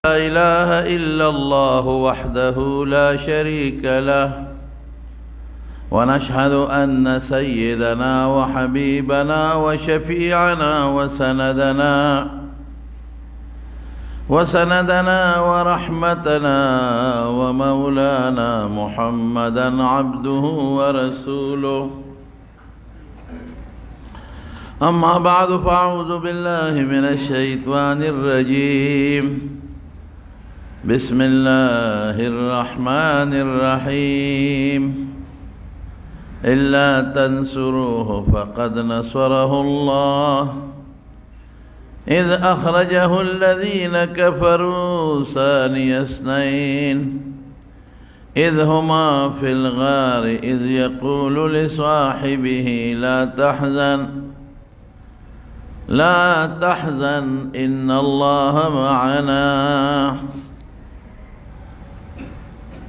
لا إله إلا الله وحده لا شريك له ونشهد أن سيدنا وحبيبنا وشفيعنا وسندنا ورحمتنا ومولانا محمدا عبده ورسوله. أما بعد فأعوذ بالله من الشيطان الرجيم. بسم الله الرحمن الرحيم. إلا تنصروه فقد نصره الله إذ أخرجه الذين كفروا ثاني اثنين إذ هما في الغار إذ يقول لصاحبه لا تحزن إن الله معنا.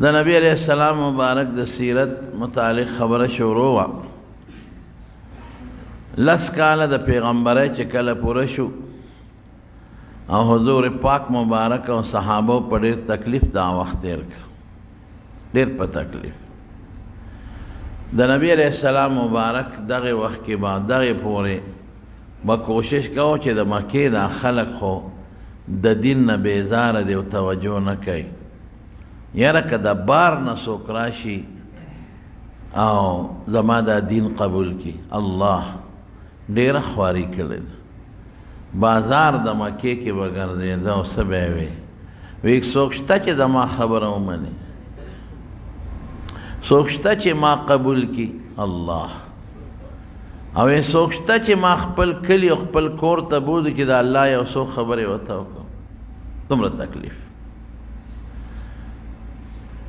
دا نبی علیہ السلام مبارک دا سیرت متعلق خبر شروع وا. لس کاله د پیغمبره چې کله پوره شو او حضور پاک مبارک او صحابه په ډېر تکلیف دا وخت تیر کړ، ډېر په تکلیف. د نبی علیہ السلام مبارک دغه وخت کې بعد دغه پورې با کوشش کوو چې د مکې دا خلق خو د دین نه بیزاره دی او توجه نه کوي. یاره که د بار نه څوک راشي او زما دا دین قبول کی، الله ډېره خواري کړې ده. بازار د مکې کې به ګرځېده او څه به یې وی څوک شته چې زما خبره ومني، څوک شته چې ما قبول کی الله، او څوک شته چې ما خپل کلی او خپل کور ته بوځي چې د الله یو څو خبرې ورته وکړم. دومره تکلیف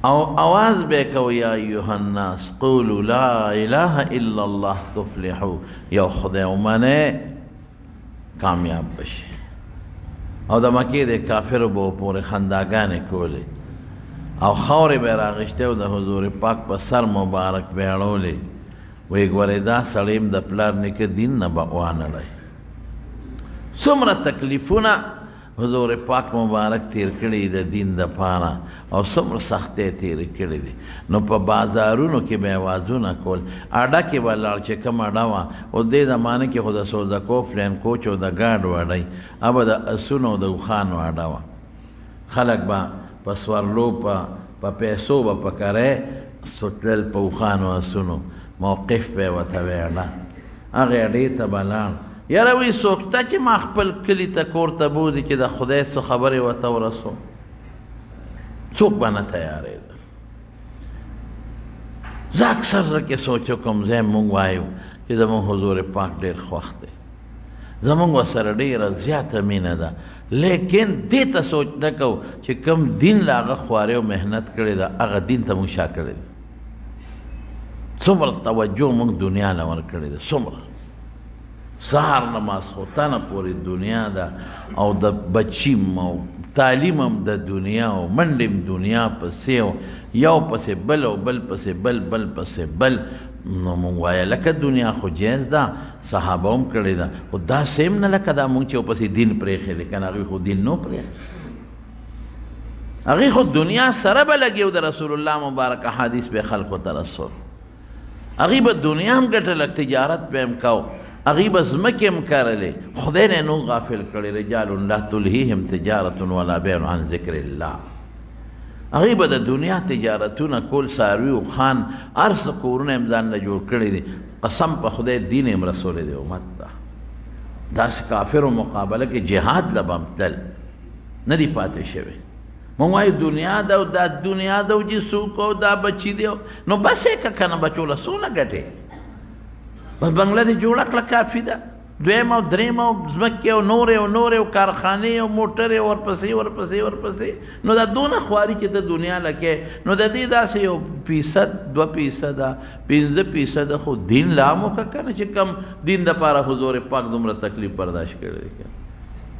او آواز به کو یا ایها الناس قولوا لا اله الا الله تفلحوا، یو خدای ومنه کامیاب بشي. او د مکې د کافرو به پورې خنداګانې کولې او خاورې به راغشتې او د حضور پاک په سر مبارک به اړولې. وی ګورې دا سړی د پلار نیکه دین نه به وانهړی. څومره تکلیفونه حضور پاک مبارک تیر کړي د دین د پاره او څومره سختۍ تیر کړي دي. نو په بازارونو کې به آوازونه کول، اډه کې به لاړ چې کوم اډه وه او دې زمانه کې خو د سوزکو فلین کوچ او د ګاډ وډی ابه د اسونو او د اوښانو اډه وه. خلک به په سورلو په پیسو به په کرۍ سوتلل په اوښانو اسونو، موقف به یې ورته ویړه، هغې اډې ته به لاړ. یاره وی څوک ته چې ما خپل کلي ته کور ته بوځي چې د خدای څه خبرې ورته ورسو، څوک به نه تیارېده. زه اکثر کې سوچ کوم ځای مونږ وایو چې زمونږ حضور پاک ډېر خوښ دی، زمونږ ورسره ډېره زیاته مینه ده، لیکن دې ته سوچ نه کوو چې کوم دین له هغه خوارۍ او محنت کړې ده هغه دین ته مونږ شا کړی دی. څومره توجه مونږ دنیا له ورکړې ده، څومره سهار نه ماسخوتنه پورې دنیا ده او د بچیم او تعلیم هم د دنیا او منډې دنیا پسې او یو پسې بل او بل پسې بل بل پسې بل. نو مونږ وایه لکه دنیا خو جایز ده، صحابه هم کړې ده، خو داسې هم نه لکه دا مونږ چې پسې دین پرېښی دی. که نه هغوی خو دین نه پرېښی، هغوی خو دنیا سره به لګي او د رسول الله مبارک حدیث به خلکو ته رسول، هغوی به دنیا هم ګټلک، تجارت به هم کو، هغوی به ځمکې هم کرلې. خدای نه نو غافل کړی رجال لا تلهیهم تجارت ولا بیع عن ذکر الله. هغوی به د دنیا تجارتونه کول، څاروي او خان هر څه کورونه هم ځان نه جوړ کړي دي. قسم په خدای دین هم رسولی دی امت ته. داسې کافرو مقابله کې جهاد له به هم تلل نه دي پاتې شوی. مونږ وایو دنیا ده او دا دنیا ده او چې څوک او دا بچي دی، نو بس یې که که نه بچو له څونه ګټې، بس بنګله دې جوړه کړه کافي ده. دویم او دریم او ځمکې او نورې او کارخانې او موټرې ورپسې ورپسې ورپسې. نو دا دونه خواري چې ته دنیا لکې، نو د دې داسې یو 1% 2% 15% خو دین لا هم وکړه که نه چې کم دین دپاره حضور پاک دومره تکلیف برداشت کړی دی.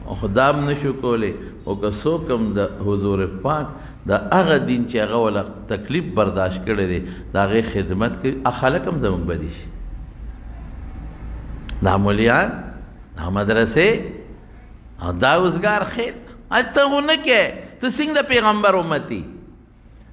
او خدا هم نشو کولی، او که څوک هم د حضور پاک د هغه دین چې هغه وله تکلیف برداشت کړی دی د هغې خدمت کوي، خلک هم زموږ بدي شي. دا مولیان، دا مدرسې او دا اوزګار خیر ته خو نه کې ته څنګه د پیغمبر امتی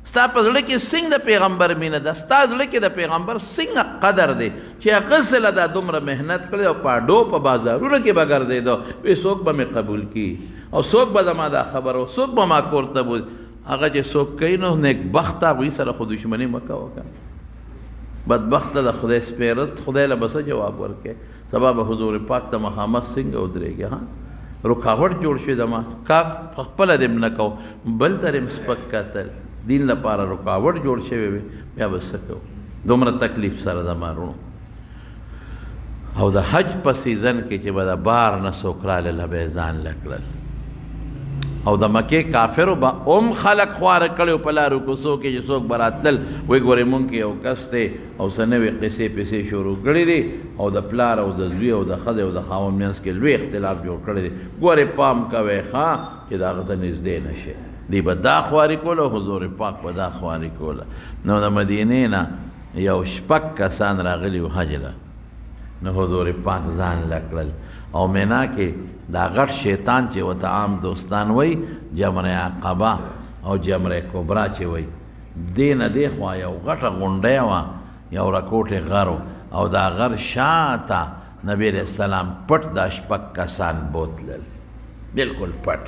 ستا په زړه کې څنګه د پیغمبر مینه ده ستا زړه کې د پیغمبر څنګه قدر دی چې هغه سله دا دومره محنت کړی او پاډو په بازارونو کې به ګرځېدو وی څوک به مې قبول کړي او څوک به زما دا خبر او څوک به ما کور ته بوځي هغه چې څوک کوي نو نیکبخته هغوی سره خو دشمني مه کوه کنه بدبخته د خدای سپېرت خدای له به څه جواب ورکړي سبا به حضور پاک ته مخامخ څنګه ودرېږي ها رکاوټ جوړ شي زما کاک خپله دې م نه کوو بل ته دې م سپک کتل دین لپاره رکاوټ جوړ شوی وي بیا به څه کوو دومره تکلیف سره زما رونو او د حج په سیزن کې چې به د بار نه څوک راله به یې ځان له کړل او د مکې کافرو به خلک خواره کړي په لارو کوڅو کې چې څوک به راتلل وایي ګورې مونږ کې یو کس دی او څه نوې قصې پسې شروع کړي دي او د پلار او د زوی او د ښځې او د خاوند منځ کې لوی اختلاف جوړ کړی دی ګورې پام کوئ ښه چې د هغه ته نږدې نه شي دی به دا خواري کوله حضور پاک به دا خواري کوله نو د مدینې نه یو شپږ کسان راغلي وو حج له نو حضور پاک ځان له کړل او مینا کې دا غټ شیطان چې ورته عام دوستان وایي جمره عقبه او جمره کبرا چې وایي دې نه دې خوا یو غټه غونډۍ وه یو رکوټې غر او دا غر شاته نبی علیه السلام پټ دا شپږ کسان بوتلل بلکل پټ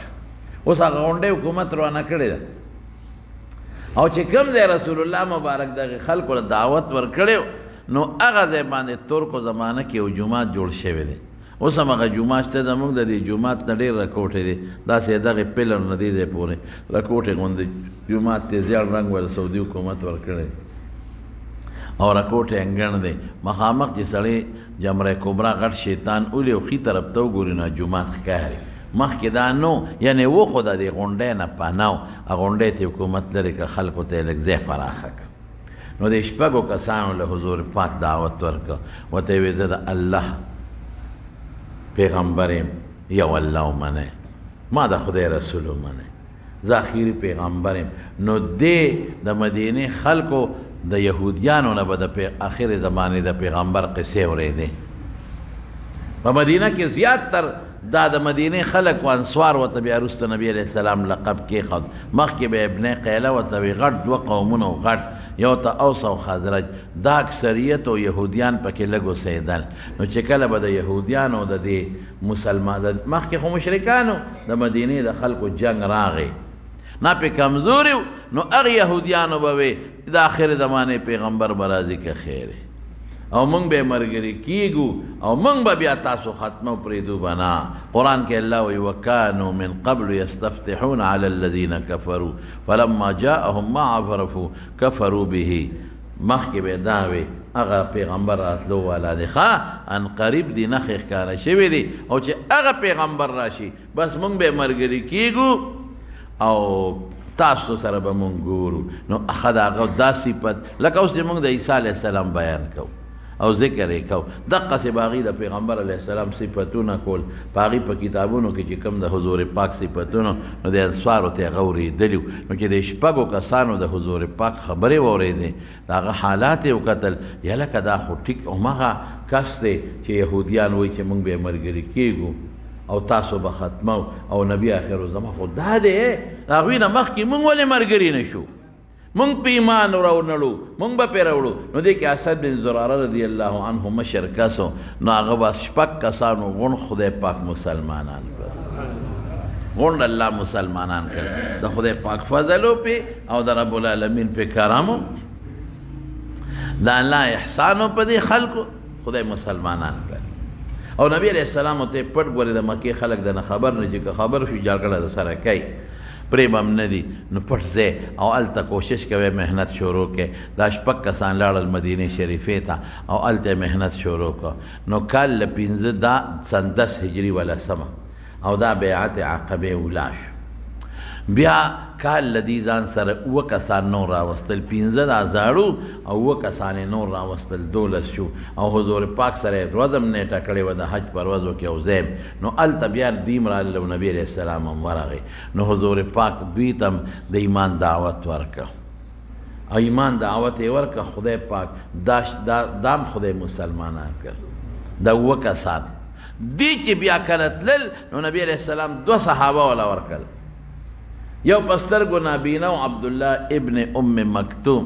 اوس هغه غونډۍ حکومت روانه کړې ده او چې کوم ځای رسول الله مبارک دغه خلکو له دعوت ورکړی نو هغه ځای باندې ترکو زمانه کې یو جومات جوړ شوی دی اوس هم هغه جومات شته زموږ د دې جومات نه ډېر رکوټې دی داسې دغې پلر نه دې ځای پورې رکوټې غوندې جومات ته زیړ رنګ ول سعودي حکومت ورکړی او رکوټې انګڼ دی مخامخ چې سړی جمره کبرا غټ شیطان اولي او ښي طرف ته وګوري نو جومات ښکاري مخکې دا نو یعنې و خو د دې غونډۍ نه پناه و هغه غونډۍ ته حکومت لرې کړه خلکو ته یې لږ ځای فراخه کړه نو د شپږو کسانو له حضور پاک دعوت ورکړه ورته یې ویې زه د الله پیغمبر یم یو الله ومنئ ما د خدای رسول ومنئ زه اخري پیغمبر یم نو دې د مدینې خلکو د یهودیانو نه به د آخر زمانې د پیغمبر قصې اورېدې په مدینه کې زیات تر دا د مدینې خلک و انصوار ورته بیا وروسته نبي علیه السلام لقب کېښود مخکې به ابن قیله ورته وي غټ دوه قومونه و غټ یو ته اوس او خزرج دا اکثریت او یهودیان پکې لږ اوسېدل نو چې کله به د یهودیانو د دې مسلمان مخکې خو مشرکانو د مدینې د خلکو جنګ راغی نا پې کمزوري نو هغه یهودیانو به وی د آخر زمانې پیغمبر به راځي که خیر او مونږ به ملګري کیږو او مونږ به بیا تاسو ختمه پرېږدو به نه قرآن کې الله وایي وکانو من قبل یستفتحون علی الذین کفروا فلما جاءهم ما عرفوا کفروا به مخکې به دا وي هغه پیغمبر راتلو والا دی ښه ان قریب دی نښې ښکاره شوي دي او چې هغه پیغمبر راشي بس مونږ به ملګري کیږو او تاسو سره به مونږ ګورو نو ښه د هغه دا صفت لکه اوس چې مونږ د عیسی علیه السلام بیان کوو او ذکر یې کو دقسې به هغې د پیغمبر علیه السلام صفتونه کول په هغې په کتابونو کې چې کوم د حضور پاک صفتونه نو د انصارو ته یې هغه اورېدلي نو چې د شپږو کسانو د حضور پاک خبرې واورېدې د هغه حالات یې وکتل یا لکه دا خو ټیک هماغه کس دی چې یهودیان وایي چې مونږ به یې ملګري کېږو او تاسو به ختمو او نبي آخر الزمان خو دا دی هغوی نه مخکې مونږ ولې ملګري نه شو مونږ په ایمان راونړو مونږ به پرې راوړو نو دې کې اسد بن زراره رضی الله عنه مشر کس نو هغه به شپږ کسانو غون خدای پاک مسلمانان کړل غون الله مسلمانان کړل د خدای پاک فضل پې او د رب العالمین پې کرم د الله احسان په دې خلکو خدای مسلمانان کړل او نبی علیه السلام ته پټ ګورې د مکې خلک د نه خبر نه چې خبر شو جګړه د سره کوي پرې به هم نه دي نو پټ ځای او هلته کوشش کوئ محنت شروع کړئ دا شپږ کسان لاړل مدینې شریفې ته او هلته محنت شروع کړه نو کال له پنځه دا سن 10 هجري ولسمه او دا بیعت عقبې ولاړ شو بیا کال له دې ځان سره اووه کسان نور راوستل پنځه دا زاړو او اووه کسان یې نور راوستل 12 شو او حضور پاک سره یې ورځم نیټه کړې وه د حج په ورځو کې او زیم نو هلته بیا دیم راغلل او نبي علیه السلام هم ورغی نو حضور پاک دوی ته هم د ایمان دعوت ورکړه او ایمان دعوت یې ورکړه خدای پاک دام خدای مسلمانان کړل د اووه کسان دی چې بیا کله تلل نو نبي علیه السلام 2 صحابه وله ورکړل یو پسترګو نابینا عبدالله ابن ام مکتوم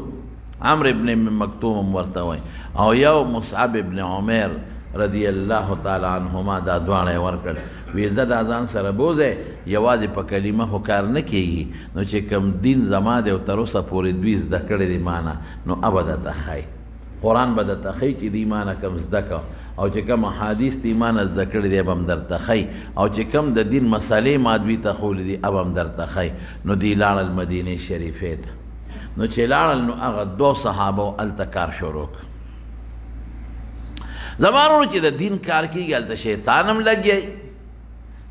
عمرو ابن ام مکتوم ورته وای او یو مصعب ابن عمر رضی الله تعالی عنهما دا دواړه ورکړ وی زه دا ځان سره بوځه یوازې په کلمه خو کار نه کیږي نو چې کم دین زما دی او تر اوسه پورې دوی زده کړی دی معنی نو ابدا تخی قرآن به درته ښیي چې دې معنی کم زده که او چې کوم احادیث دې معنی زده کړي دی به هم درته ښیي او چې کوم د دین مسلې ما دوی ته ښولې دي اب هم درته ښیي نو دوی لاړل مدینې شریفې ته نو چې لاړل نو هغه 2 صحابه هلته کار شروع کړ زمانو چې د دین کار کېږي هلته شیطان هم لګی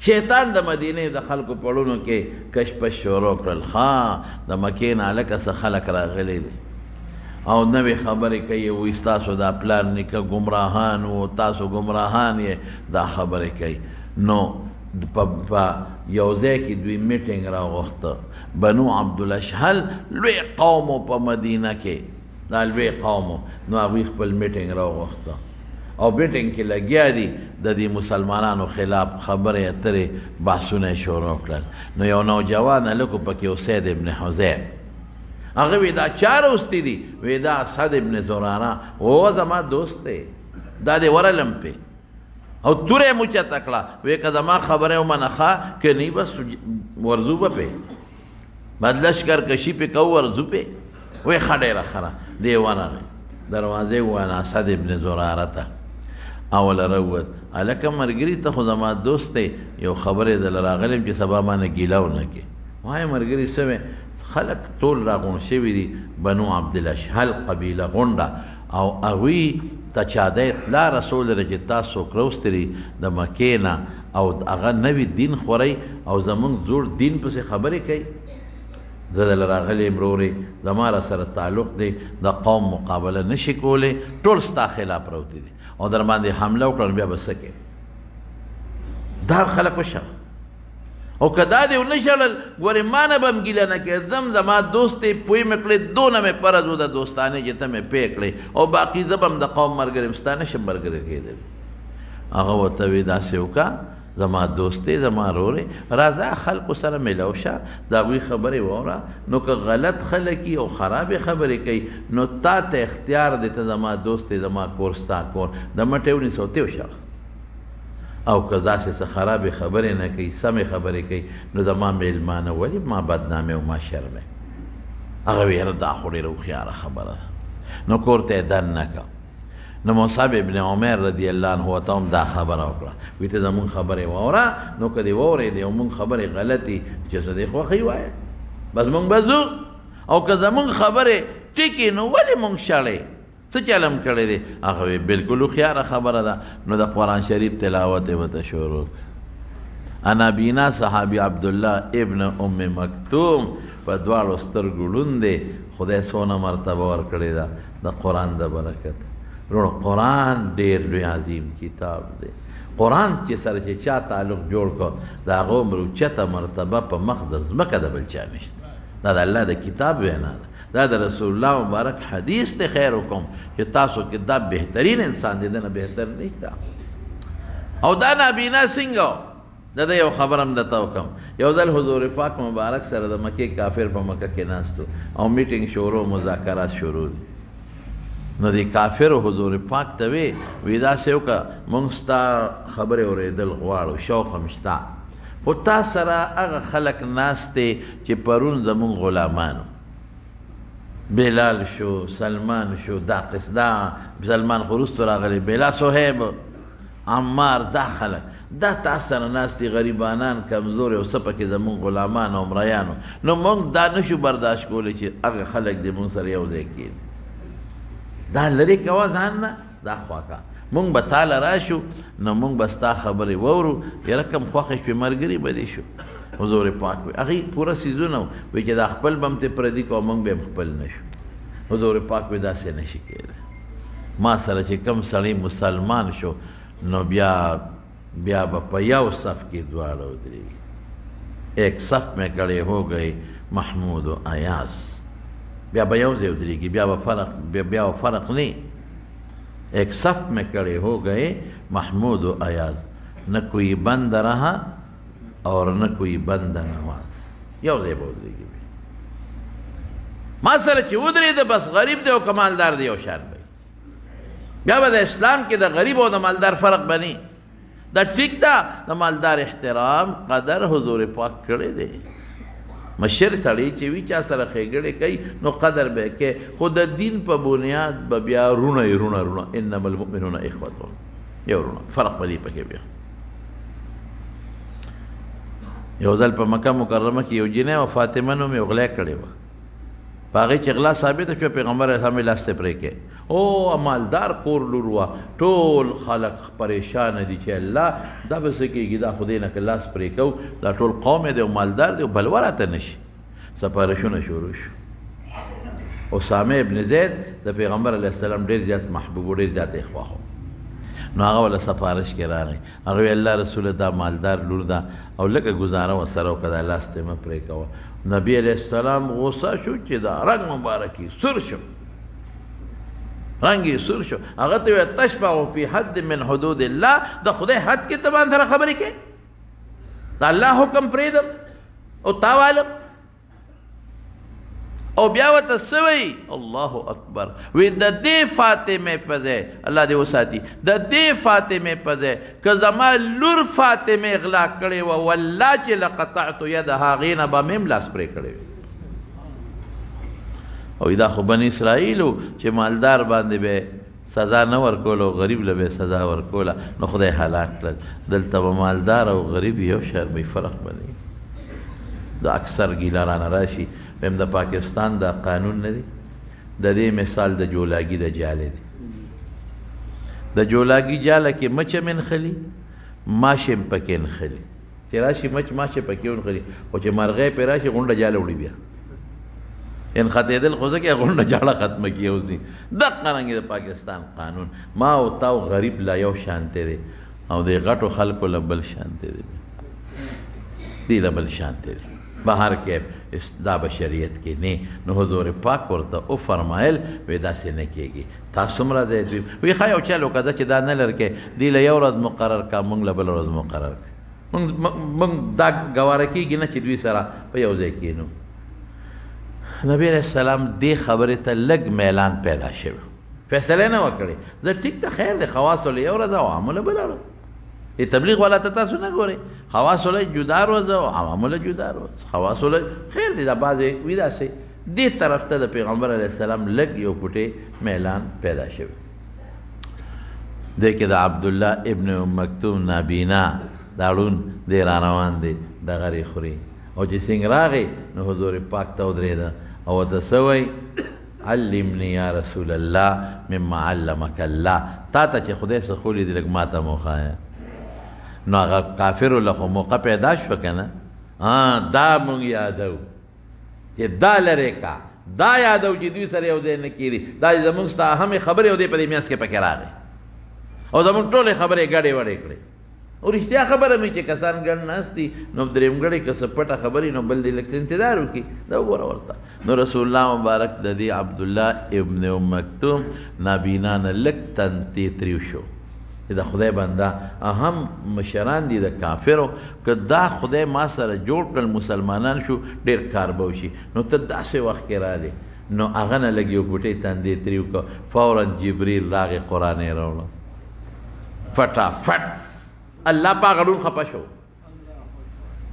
شیطان د مدینې د خلکو پړونو کې کشپش شروع کړل ښه د مکې نه هلکه څه خلک راغلی دي او نوې خبرې کوي وایي ستاسو دا پلار نیکه ګمراهان و تاسو ګمراهان یې دا خبرې کوي نو په یو ځای کې دوی میټینګ راوغوښته بنو عبدالاشهل لوی قوم په مدینه کې دا لوی قوم نو هغوی خپل میټینګ راوغوښته او میټینګ کې لګیا دي د دې مسلمانانو خلاف خبرې اترې بحثونه یې شروع کړل نو یو نوجوان هلک پکې اسید ابن حذیر هغه وی دا چا راوستی دي وی دا اسد ابن زراره او زما دوست دی دا دې ورلم پې او توره موچته کړه وی که زما خبره ومنه ښه که نه بس ورځو به پې بعد لشکر کشي پې کوو ورځو پې وی ښه ډېره ښه دی ورغی دروازې وویل اسد ابن زراره ته اول راووت هلکه ملګري ته خو زما دوست دی یو خبرې دله راغلم چې سبا مانه ګیله ونه کړې وایه ملګري څه خلق ټول راغون شوي دي بنو عبدالاشهل قبیله غونډه او هغوی ته چا د اطلاع رسول چې تاسو کروستري د مکې نه او هغه نوي دین خورئ او زمونږ زوړ دین پسې خبرې کوي زه دله راغلی یم ورورې زما را سره تعلق دی د قوم مقابله نشي کولی ټول ستا خلاف راوتي دي او در باندې حمله وکړه بیا به څه کوې دا خلک وشه او که دا دې ونه شړل ګورې ما نه به هم ګیله نه کېدم زما دوست یې پوی مې کړې دونه مې فرض و د دوستانې چې ته مې پې کړې او باقي زه به هم د قوم ملګری یم ستا نشم ملګری کېدلی هغه ورته وی داسې وکړه زما دوست دی زما ورور راځه خلقو سره میلاو شه د هغوی خبرې واوره نو که غلط خلک او خرابې خبرې کوي نو تا ته اختیار دی ته زما دوست دی زما کور ستا کور د مټې ونیسه او ته وشه او که داسې څه خرابې خبرې نه کوي سمې خبرې کوي نو زما میلمانه ولې ما بدنامې او ما شرمې هغه وی یاره دا خو ډېره هوښیاره خبره ده نو کور ته یې دننه کړه نو مصعب ابن عمر رضی الله عنه ته هم دا خبره وکړه وی ته زمونږ خبرې واوره نو که دې واورېدې او مونږ خبرې غلطې چې څه دې خوښوي وایه بس مونږ به ځو او که زمونږ خبرې ټیکې نو ولې مونږ شړې څه چلم کړی دی هغه وی بلکل هوښیاره خبره ده نو د قرآن شریف تلاوت یې ورته شروع انابینا صحابي عبدالله ابن ام مکتوم په دواړو سترګو ړوند دی خدای څونه مرتبه ورکړې ده د قرآن د برکت وروڼو قرآن ډېر لوی عظیم کتاب دی قرآن چې سره چې چا تعلق جوړ کړو د هغه عمر اوچته مرتبه په مخ د ځمکه د بل چا نشته دا د الله د کتاب وینا ده دا د رسول الله مبارک حدیث ته خیر وکم چې تاسو کې دا بهترین انسان دی دنه بهتر نشته او دا نابینا څنګه دا یو خبر هم درته وکم یو ځل حضور پاک مبارک سره د مکې کافر په مکه کې ناستو او میټینګ شروع مذاکرات شروع دي نو دی کافر حضور پاک ته وی داسې وکړه موږ ستا خبرې اورېدل غواړو شوق هم شته خو تا سره هغه خلک ناست دی چې پرون زمونږ غلامانو بلال شو سلمان شو دا سلمان خو وروستو راغلی بلال صهیب عمار دا خلک دا تا سره ناست دي غریبانان کمزورې او څه پکې زمونږ غلامان او مریانو نو موږ دا نشو برداشت کولی چې هغه خلک دې موږ سره یو ځای کښېني دا لرې کوه ځان نه دا خوا کا مونږ به تاله راشو نو مونږ به ستا خبرې واورو یاره کم خوښه شوې ملګري به دې شو حضور پاک وي هغې پوره څیزونه وایي چې دا خپل به هم ترې پردي کوه مونږ به هم خپل نه شو حضور پاک وایي داسې نه شي کېدی ما سره چې کم سړی مسلمان شو نو بیا به په یو صف کې دواړه ودرېږي ایک صف میں کڑے ہو گئے محمود و ایاز بیا به یو ځای ودرېږي بیا به فرق نہیں ایک صف میں کڑے ہو گئے محمود و ایاز نہ کوئی بند رہا اور نہ کوئی بند نواز یو ځای به ودرېږي. ما سره چې ودرېده بس غریب دی او که مالدار دی یو شان به بیا به د اسلام کې د غریب او د مالدار فرق بني. دا ټیک ده د مالدار احترام قدر حضور پاک کړی دی. مشر سړی چې وي چا سره ښېګړې کوي نو قدر به یې کوي، خو د دین په بنیاد به بیا رونه یې رونه انما المؤمنون اخوة یو رونه فرق به دی پکې بیا. یو ځل په مکه مکرمه کې یو جنۍ و فاطمه نوم یې غلا کړې وه، په هغې چې غلا ثابته شوه پیغمبر اسلام یې لاس ته پرې کړې. او مالدار کور لور وه، ټول خلک پریشانه دي چې الله دا به څه کېږي، دا خدای نه که لاس پرې کوو دا ټول قوم دی او مالدار دی او بلوه راته نه شي. سپارښونه شروع شو. اسامه ابن زید د پیغمبر علیه السلام ډېر زیات محبوب و ډېر زیات یې خوښ و. نو هغه وله سفارش کې راغی، هغه وی الله رسوله دا مالدار لور ده او لږه گزاره ورسره وکړه دا لاس ته مه پرې کوه. نبی علیه السلام غوسه شو چې دا رنګ مبارک یې سور شو، رنګ یې سور شو. هغه ته ویل تشفع فی حد من حدود الله، د خدای حد کې ته باندې سره خبرې کوې، د الله حکم پرېږدم او تا والم. او بیا ورته څه وایي الله اکبر، وی د دې فاطمې په ځای الله دې وساتي، د دې فاطمې په ځای که زما لور فاطمې غلا کړې وه والله چې لقطعت یدها، هغې نه به مې هم لاس پرې کړی وي. او دا خو بني اسرائیل و چې مالدار باندې به سزا نه ورکوله او غریب له به سزا ورکوله، نو خدای هلاک کړل. دلته به مالدار او غریب یو شان به فرق بني. دا اکثر ګیله رانه راشي ویم د پاکستان دا قانون نه دی، د دې مثال د جولاګي د جاله دی. د جولاګي جاله کې مچ منخلي ماشه هم پکې نخلي، چې راشي مچ ماشه پکې ونخلي، خو چې مرغۍ پې راشي غونډه جاله وړي بیا انخطېدل خو ځکه غونډه جاله ختمه کېږي. دقه رنګې د پاکستان قانون ما او تا او غریب لا یو شانتی دی او د غټو خلکو له بل شانتی دی، دی له بل شانتی دی. بهر کې دا بشریت کې نه. نو حضور پاک ورته او فرمایل وی داسې نه کېږي، تاسو څومره دی وی ښه یو چل وکړه چې دا نه لرکې دی له یو ورځ مقرر کا موږ له بل ورځ مقرر کا، موږ دا ګواره کېږي نه چې دوی سره په یو ځای کېنو. نبی علیہ السلام دې خبرې ته لږ میلان پیدا شوی، فیصله نه وکړې زه ټیک ته خیر دی خواصو له یو ورځ او عامو له بله ورځ. تبلیغ والا ته تاسو نه ګورئ، خواصو له جدا ورځ او عوامو له جدا ورځ، خواصو له خیر دی دا بعضې وي داسې. دې طرف ته د پیغمبر علیه السلام لږ یو پوټې میلان پیدا شوی. دې کې د عبدالله ابن ام مکتوم نابینا دا ړوند دی را روان دی دغرې خوري، او چې څنګه راغی نو حضور پاک ته ودرېده او ورته څه وایي علمني یا رسول الله مما علمک الله، تا ته چې خدای څه ښوولي دي لږ ما ته مو وښایه. نو هغه کافرو له خو موقع پیدا شوه که نه، دا مونږ یادو چې دا لرې کا، دا یادو چې دوی سره یو ځای نه کېږي، دا زمونږ ستا اهمې خبرې او دی په دې میانځ کې پکې راغی او زمونږ ټولې خبرې ګډې وډې کړې. او رښتیا خبره مې چې کسان ګڼ ناست دي نو درېمګړی که څه پټه خبرې نو بل دې لږ څه انتظار وکړي، دا وګوره ورته. نو رسول الله مبارک د دې عبدالله ابن ام مکتوم نابینا نه لږ تنتې تریو شو چې د خدای بنده اهم مشران دي د کافرو، که دا خدای ما سره جوړ کړل مسلمانان شو ډېر کار به وشي. نو ته داسې وخت کې راغلی نو هغه نه لږ یو ګوټې تندې تریو کړه، فوراً جبریل راغی قرآن یې راوړه فټافټ. الله پاک غړون خپه شو،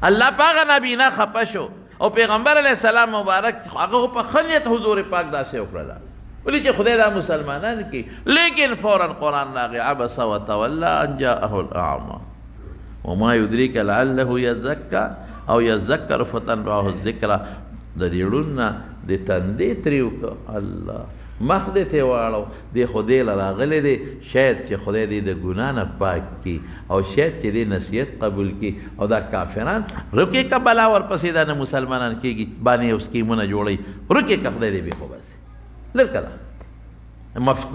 الله پاک نبینا خپه شو، او پیغمبر علیه السلام مبارک هغه په ښه نیت حضور پاک داسې وکړله ولی چې خدای دا مسلمانان کی، لیکن فوراً قرآن راغی عبس وتولی ان جاءه الاعمى وما يدريك لعله يزكى او يذكر فتنفعه الذکرى. د دې ړوند نه د تندې تریو که الله مخ دې ته واړو، دې خدای له راغلی دی شاید چې خدای دې د ګناه نه پاک کي او شاید چې دې نصیحت قبول کي. او دا کافران رکې که بلا ورپسې دا نه مسلمانان کېږي باندې یو سکیمونه جوړوي، رکې که خدای دې بېخو باسي لرکه دا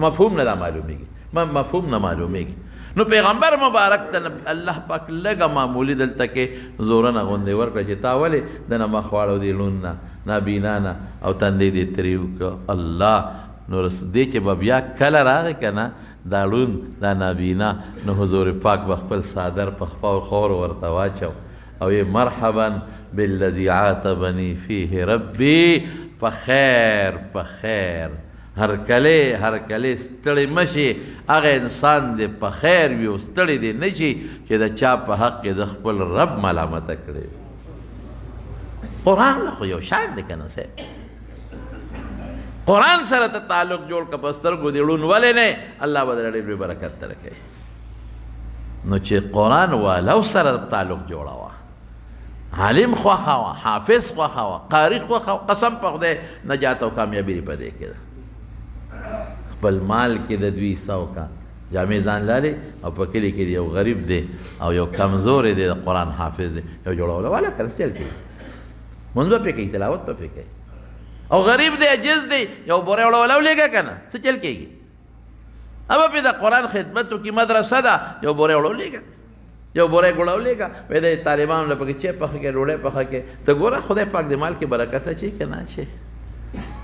مفهوم نه دا معلومیږي، مفهوم نه معلومیږي. نو پیغمبر مبارک ته الله پاک لږه معمولي دلته کې زورنه غوندې ورکړه چې تا ولې دنه مخ واړو دې ړوند نه نابینا نه او تندې دې تریو که الله. نو دې چې به بیا کله راغی که نه دا ړوند دا نابینا، نو حضور پاک به خپل څادر په خپل خور ورته واچو او یې مرحبا بالذي عاتبني فيه ربي فخیر هر کله ستړی مشي هغه انسان دې په خیر وي او ستړی دې نه شي چې د چا په حق کې د خپل رب ملامته کړي. قرآن خو یو شان دی که نه صاحب؟ قرآن سره ته تعلق جوړ که په سترګو دې ړوند ولې نه الله به درې ډېر برکت درکوي. نو چې قرآن والو سره تعلق جوړوه، عالم خوښه وه، حافظ خوښه وه، قاري خوښه وه، قسم په خدای نجات او کامیابي په دې کې ده. خپل مال کې د دوی سو کا جامع ځان لارې او په کلي کې یو غریب دی او یو کمزور دی د قرآن حافظ دی، یو جوړوله والا که چل کوي، منځ به پې کوي، تلاوت به پې کوي، او غریب دی عجز دی یو بوره وړوله ولېږه که نه څه چل کېږي؟ ابا پې د قرآن خدمت وکړي، مدرسه ده یو بوره وړولېږه، یو بوره ګوړولېږه، وایي د طالبانو له پکې چای پخه کړي، ډوډۍ پخه کړي. ته ګوره خدای پاک د مال کې برکت اچوي که نه اچوي؟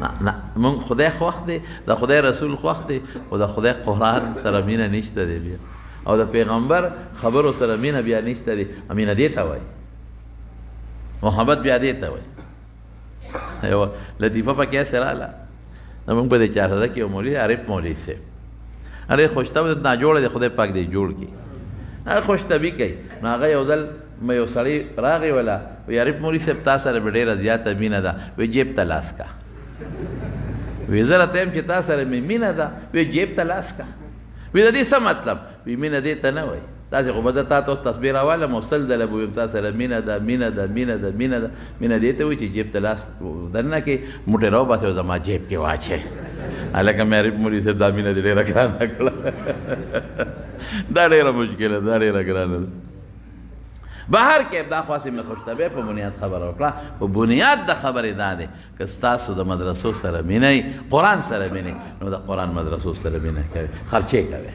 نه مونږ خدای خوښ دی، د خدای رسول خوښ دی، خو د خدای قرآن سره مینه نشته دی بیا، او د پیغمبر خبرو سره مینه بیا نشته دی. مینه دې ته وایي، محبت بیا دې ته وایي. یوه لطیفه پکې هسې راغله، زمونږ په دې چارسده کې یو مولوي عارف مولوي صاحب ډېر خوشطبع ناجوړه دی، خدای پاک دې جوړ کړي، هغه خوشطبعي کوي. نو هغه یو ځل یو سړی راغی ولا وی عارف مولوي صاحب تا سره مې ډېره زیاته مینه ده، وی جیب ته لاس کا. وی زه راته یم چې تا سره مې مینه ده، وی جیب ته لاس کا. وی د دې څه مطلب؟ وی مینه دې ته نه وایي، تاسې خو به زه تا ته اوس تصبیر راوالم او سل ځله به ویم تا سره مینه ده مینه ده مینه ده مینه ده. مینه دې ته وایي چې جیب ته لاس دننه کې موټې راوباسې او زما جیب کې واچوې. هلکه مې عارف مولوي صاحب دا مینه دې ډېره ګرانه کړه. دا ډېره مشکله ده، دا ډېره ګرانه ده. بهر کې دا خاصه مې خوشطبع په بنیاد خبره وکړه. په بنیاد د خبرې دا دی که ستاسو د مدرسو سره مینه قرآن سره مینه نو د قرآن مدرسو سره مینه کوي، خرچې کوي.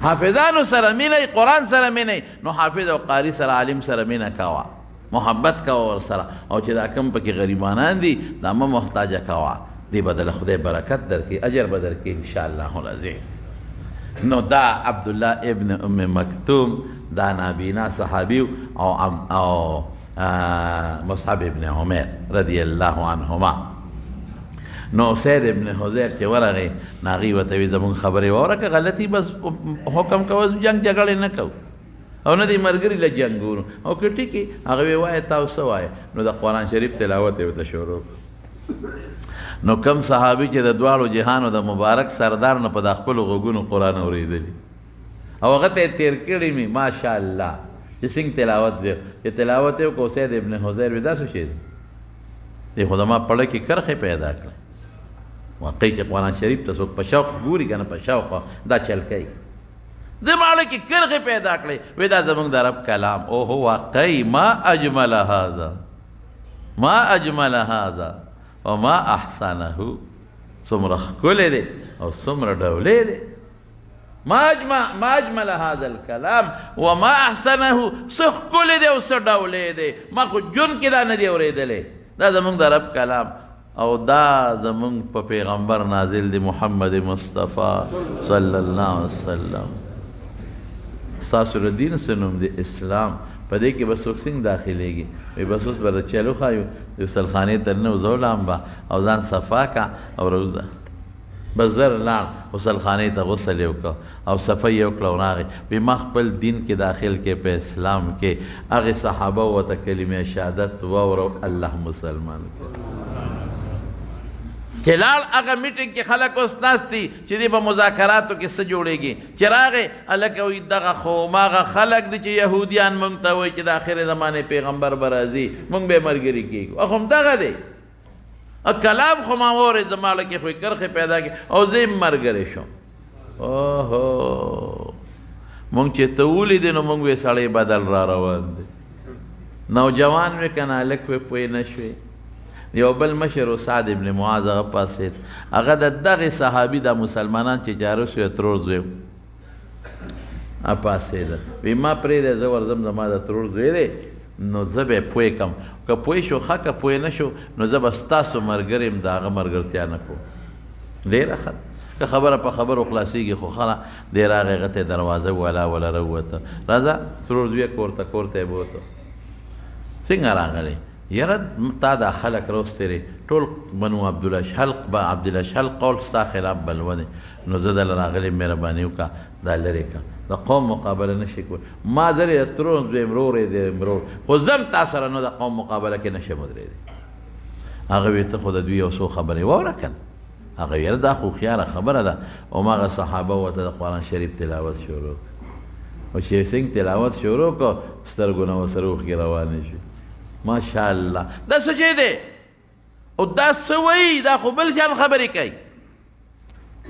حافظانو سره مینه، قرآن سره مینه، نو حافظ او قاری سره عالم سره مینه کوه، محبت کوه ورسره. او چې دا کم پکې غریبانان دي دا مه محتاجه کوه، دې بدله خدای برکت درکړي، اجر به درکړي انشاءالله العظیم. نو دا عبدالله ابن ام مکتوم دا نابینا صحابی او مصعب ابن عمر رضی الله عنهما. نو سید ابن حضیر چې ورغی ناغي ورته وی زمونږ خبرې واوره که غلطي بس حکم کوه جنګ جګړې نه کوو او نه دې ملګري له جنګونو، او که ټیکې هغه وی وایه تاسو وایه. نو د قرآن شریف تلاوت یې ورته شروع. نو کم صحابي چې د دواړو جهانو د مبارک سردار نه په د خپلو غوږونو قرآن اورېدلي او هغه ته یې تېر کړي مې ماشاءالله چې څنګه تلاوت دی، چې تلاوت یې وکړو سید ابن حضیر وی دا څه شی دی؟ دی خو زما پړه کې کرښې پیدا کړه. واقعي چې قرآن شریف ته څوک په شوق ګوري که نه په شوق دا چل کوي، دماغ کې کرښې پیدا کړې. وی دا زمونږ د رب کلام. اوهو واقعي ما اجمل هذا ما اجمل هذا وما احسنه، څومره ښکلی دی او څومره ډولې دی. ما اجمل هذا الكلام وما احسنه، څه ښکلی دی او څه ډولې دی، ما خو جون کې دا نه دی اورېدلی. دا زمونږ د رب کلام او دا زمونږ په پیغمبر نازل دی محمد مصطفی صلی الله علیه وسلم. ستاسو د دین څه نوم دی؟ اسلام. په دې کې به څوک څنګه داخلېږي؟ وایي بس اوس به چلو ښایو د غسلخانې ته ننه وځولم به او ځان صفا کا او روزه بس زر لاړ غسلخانې ته غسل یې وکړه او صفه یې وکړه او راغی. وایي ما خپل دین کې داخل کې په اسلام کې هغې صحابه ورته کلمې شهادت واورو الله مسلمان چې لاړ. هغه میټینګ کې خلک اوس ناست دي چې دې په مذاکراتو کې څه جوړېږي. چې راغې هلکه وایي دغه خو هماغه خلک دي چې یهودیان مونږ ته وایي چې د آخرې زمانې پیغمبر به راځي مونږ به یې ملګري کېږو. خو همدغه دی کلام خو ما واورېد زما له کې خو یې کرښې پیدا کړې او زه یې ملګری شوم. اوهو مونږ چې ته ولیدې نو مونږ وې سړی بدل را روان دی. نوجوان وې که نه هلک وې پوه نه شوې. یو بل مشر سعد ابن معاذ هغه پاسېد، هغه د دغې صحابي د مسلمانان چې جارس وی ترور زوی پاسېده. وی ما پرېږدی زه ورځم زما د ترور زوی دی نو زه به یې پوه کړم، که پوه شو ښه که پوه نه شو نو زه به ستاسو ملګری یم د هغه ملګرتیا نه کوم. ډېره ښه که خبره په خبرو خلاصېږي خو ښه دی. راغی هغه ته یې دروازه والا وله راووته، راځه ترور زویه کور ته یې بوته. څنګه راغلی یاره تا دا خلک راوستېرې ټول بنو عبدالاشهل قول ستا خلاف بلوه دی نو زه دله راغلی مهرباني وکړه دا لرې کړه د قوم مقابله نه شي کولی ما زه د ترور زوی مرور یې د مرور خو زم تا سره نو د قوم مقابله کې نه شم ودرېدی هغه وی ته خو د دوی یو څو خبرې واوره که نه هغه یاره دا خو خیاره خبره ده هماغه صحابه ورته د قرآن شریف تلاوت شروع او چې څنګه تلاوت شروع کړو سترګو نه ورسره اوښکې روانې شوې ماشاءالله دا څه شی دی او دا څه وایي دا خو بل شان خبرې کوي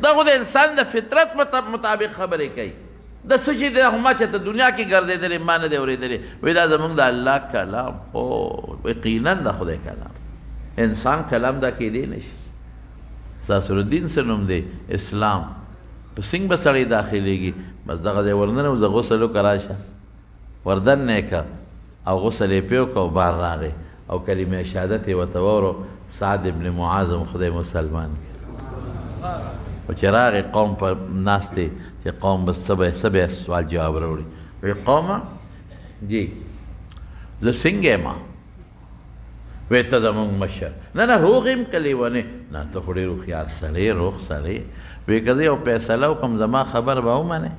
دا خو د انسان د فطرت مطابق خبرې کوي دا څه شی دی خو ما چې ته دنیا کې ګرځېدلې ما نه دی اورېدلې وایي دا زمونږ د الله کلام او یقینا د خدای کلام انسان کلام دا کېدی نه شي ناصرالدین څه نوم دی اسلام په څنګه به سړی داخلېږي بس دغه ځای ورننه زه غسل وکړه راشه وردن یې کړه او غسل یې پې وکړه او بار راغی او کلمه شهادت یې ورته واورو سعد ابن معاذ هم خدای مسلمان او چې راغی قوم په ناست دی چې قوم بس څه به سوال جواب راوړي وایي قومه جی زه څنګه یم وی ته زمونږ مشر نه روغ یم که لیونې نه ته خو ډېر هوښیار سړی روغ سړی وی که زه یو فیصله وکړم زما خبر به ومنې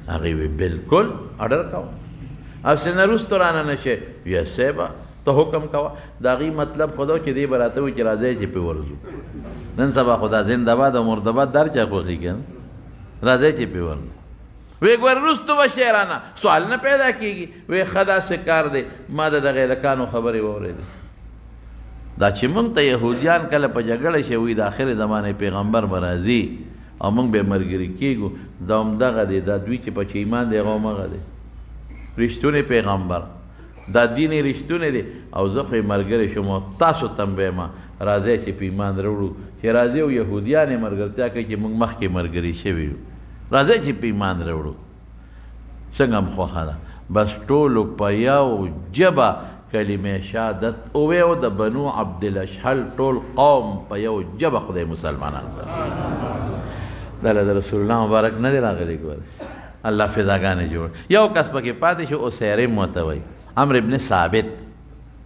هغې وی بلکل اډر کوه هسې نه وروستو رانه نه شې ویه صیبه ته حکم کوه د هغې مطلب خو دا چې دی به راته وایي چې راځئ چې پې ورځو نن سبا خو دا زنده‌باد او مرده‌باد در چا خوښي که راځئ چې پې ورځو وی ګور وروستو به شی رانه سوال نه پیدا کېږي وی ښه داسې کار دی ما د دغې هلکانو خبرې واورېدې دا چې موږ ته یهودیان کله په جګړه شي وي د آخر زمانې پیغمبر به راځي او موږ به ملګري کېږو دا همدغه دی دا دوی چې په چې ایمان دی هغه همغه دی رښتونی پیغمبر دا دین یې رښتونی دی او زه خو یې ملګری شم او تاسو ته هم وایم راځئ چې په ایمان راوړو چې راځي او یهودیان یې ملګرتیا کوي چې موږ مخکې ملګري شوي یو راځئ چې په ایمان راوړو څنګه هم خوښه ده بس ټولو په یو ژبه کلمه شهادت ووایي او د بنو عبدالاشهل ټول قوم په یو ژبه خدای مسلمانان کړل دا د رسول الله مبارک نه دی راغلی ګوره الله فداګانې جوړ یو کس پکې پاتې شو اسیرم ورته وایي عمرو ابن ثابت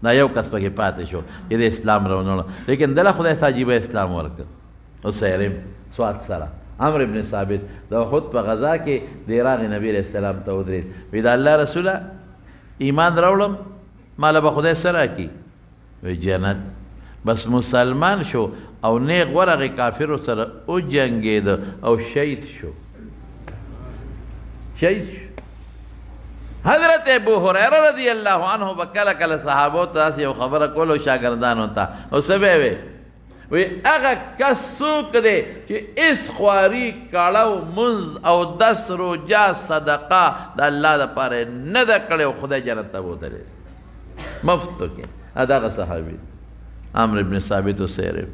دا یو کس پکې پاتې شو چې د اسلام راونهړو لیکن دله خدای ته عجیبه اسلام ورکړ اسیرم سواد سره عمرو ابن ثابت دا خود په غزا کې د راغی نبی علیہ السلام ته ودرېد وی دا الله رسوله ایمان راوړم ماله به خدای سره کی وی جنت بس مسلمان شو او نیغ ورغې کافرو سره وجنګېده او شهید شو حضرت ابو هریره رضی الله عنه به کله کله صحابو ته داسې یو خبره کولو شاګردانو ته او څه به یې وی هغه کس څوک دی چې هېڅ خواري کاړه منځ او دس روجا صدقه د الله دپاره نه ده کړې او خدای جنت ته بوتلی مفتو کې دغه صحابي عمرو ابن ثابت وسیرم